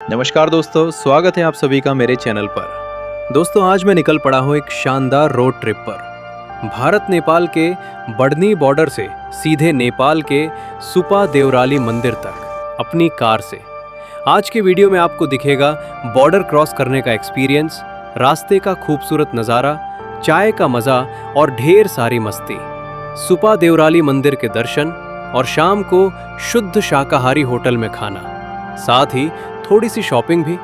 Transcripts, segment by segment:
नमस्कार दोस्तों, स्वागत है आप सभी का मेरे चैनल पर। दोस्तों, आज मैं निकल पड़ा हूँ एक शानदार रोड ट्रिप पर। भारत नेपाल के बढ़नी बॉर्डर से सीधे नेपाल के सुपा देवराली मंदिर तक अपनी कार से। आज के वीडियो में आपको दिखेगा बॉर्डर क्रॉस करने का एक्सपीरियंस, रास्ते का खूबसूरत नज़ारा, चाय का मज़ा और ढेर सारी मस्ती, सुपा देवराली मंदिर के दर्शन और शाम को शुद्ध शाकाहारी होटल में खाना, साथ ही थोड़ी सी शॉपिंग भी।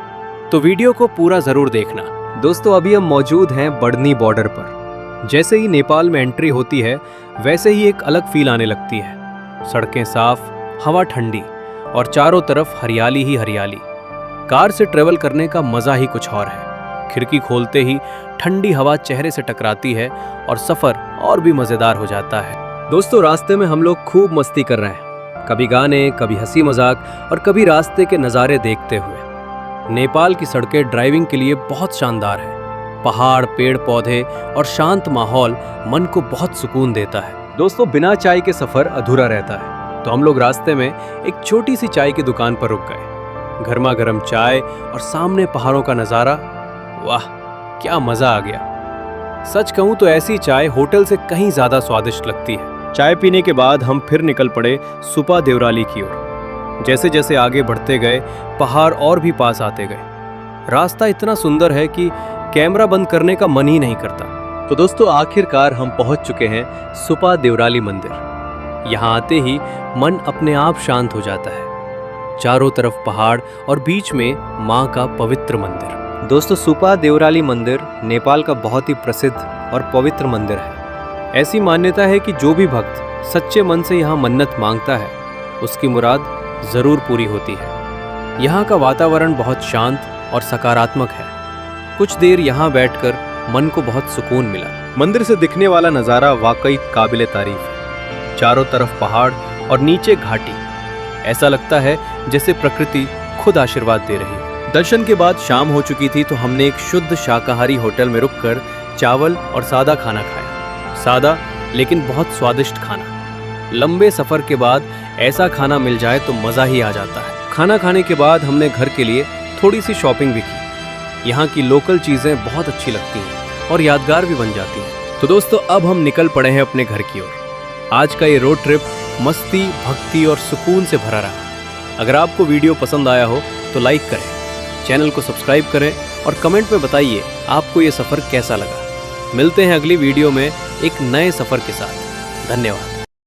तो वीडियो को पूरा जरूर देखना। दोस्तों, अभी हम मौजूद हैं बढ़नी बॉर्डर पर। जैसे ही नेपाल में एंट्री होती है वैसे ही एक अलग फील आने लगती है। सड़कें साफ, हवा ठंडी और चारों तरफ हरियाली ही हरियाली। कार से ट्रेवल करने का मजा ही कुछ और है। खिड़की खोलते ही ठंडी हवा चेहरे से टकराती है और सफर और भी मजेदार हो जाता है। दोस्तों, रास्ते में हम लोग खूब मस्ती कर रहे हैं, कभी गाने, कभी हंसी मजाक और कभी रास्ते के नज़ारे देखते हुए। नेपाल की सड़कें ड्राइविंग के लिए बहुत शानदार है। पहाड़, पेड़ पौधे और शांत माहौल मन को बहुत सुकून देता है। दोस्तों, बिना चाय के सफ़र अधूरा रहता है, तो हम लोग रास्ते में एक छोटी सी चाय की दुकान पर रुक गए। गर्मा गर्म चाय और सामने पहाड़ों का नज़ारा, वाह क्या मज़ा आ गया। सच कहूँ तो ऐसी चाय होटल से कहीं ज़्यादा स्वादिष्ट लगती है। चाय पीने के बाद हम फिर निकल पड़े सुपा देवराली की ओर। जैसे जैसे आगे बढ़ते गए पहाड़ और भी पास आते गए। रास्ता इतना सुंदर है कि कैमरा बंद करने का मन ही नहीं करता। तो दोस्तों, आखिरकार हम पहुंच चुके हैं सुपा देवराली मंदिर। यहाँ आते ही मन अपने आप शांत हो जाता है। चारों तरफ पहाड़ और बीच में माँ का पवित्र मंदिर। दोस्तों, सुपा देवराली मंदिर नेपाल का बहुत ही प्रसिद्ध और पवित्र मंदिर है। ऐसी मान्यता है कि जो भी भक्त सच्चे मन से यहाँ मन्नत मांगता है उसकी मुराद जरूर पूरी होती है। यहाँ का वातावरण बहुत शांत और सकारात्मक है। कुछ देर यहाँ बैठकर मन को बहुत सुकून मिला। मंदिर से दिखने वाला नज़ारा वाकई काबिले तारीफ है। चारों तरफ पहाड़ और नीचे घाटी। ऐसा लगता है जैसे प्रकृति खुद आशीर्वाद दे रही है। दर्शन के बाद शाम हो चुकी थी, तो हमने एक शुद्ध शाकाहारी होटल में रुककर चावल और सादा खाना खाया। सादा लेकिन बहुत स्वादिष्ट खाना। लंबे सफ़र के बाद ऐसा खाना मिल जाए तो मज़ा ही आ जाता है। खाना खाने के बाद हमने घर के लिए थोड़ी सी शॉपिंग भी की। यहाँ की लोकल चीज़ें बहुत अच्छी लगती हैं और यादगार भी बन जाती हैं। तो दोस्तों, अब हम निकल पड़े हैं अपने घर की ओर। आज का ये रोड ट्रिप मस्ती, भक्ति और सुकून से भरा रहा। अगर आपको वीडियो पसंद आया हो तो लाइक करें, चैनल को सब्सक्राइब करें और कमेंट में बताइए आपको ये सफ़र कैसा लगा। मिलते हैं अगली वीडियो में एक नए सफ़र के साथ। धन्यवाद।